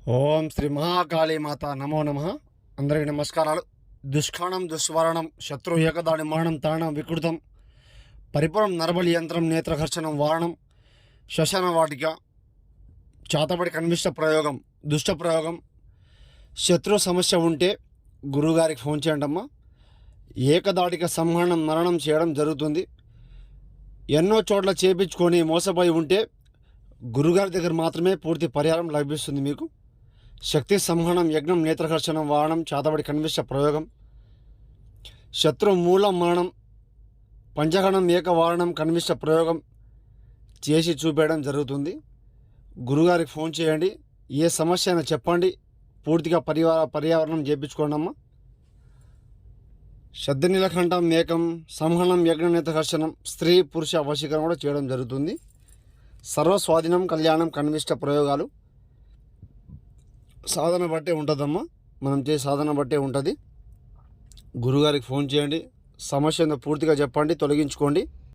ఓం శ్రీ మహాకాళీ మాత నమో నమ. అందరికీ నమస్కారాలు. దుష్కాణం దుస్వరణం శత్రు ఏకదాడి మరణం తారణం వికృతం పరిపురం నరబలి యంత్రం నేత్రఘర్షణం వారణం శ్మశాన వాటిక చాతబడి కనిష్ట ప్రయోగం దుష్ట ప్రయోగం. శత్రు సమస్య ఉంటే గురువుగారికి ఫోన్ చేయండి అమ్మా. ఏకదాటిక సంహరణం మరణం చేయడం జరుగుతుంది. ఎన్నో చోట్ల చేపించుకొని మోసపోయి ఉంటే గురుగారి దగ్గర మాత్రమే పూర్తి పరిహారం లభిస్తుంది మీకు. శక్తి సంహరణం యజ్ఞం నేత్రకర్షణం వాహనం చాతబడి కనిష్ట ప్రయోగం శత్రు మూలం మరణం పంచగణం ఏకవారణం కనిష్ట ప్రయోగం చేసి చూపేయడం జరుగుతుంది. గురుగారికి ఫోన్ చేయండి. ఏ సమస్య అయినా చెప్పండి. పూర్తిగా పర్యావరణం చేయించుకోండి అమ్మ. శబ్దనీలకంఠం ఏకం సంహరణం యజ్ఞ నేత్రకర్షణం స్త్రీ పురుష వశీకరణ కూడా చేయడం జరుగుతుంది. సర్వస్వాధీనం కళ్యాణం కనిష్ట ప్రయోగాలు సాధన బట్టే ఉంటుందమ్మా. మనం చేసే సాధన బట్టే ఉంటుంది. గురుగారికి ఫోన్ చేయండి. సమస్యను పూర్తిగా చెప్పండి, తొలగించుకోండి.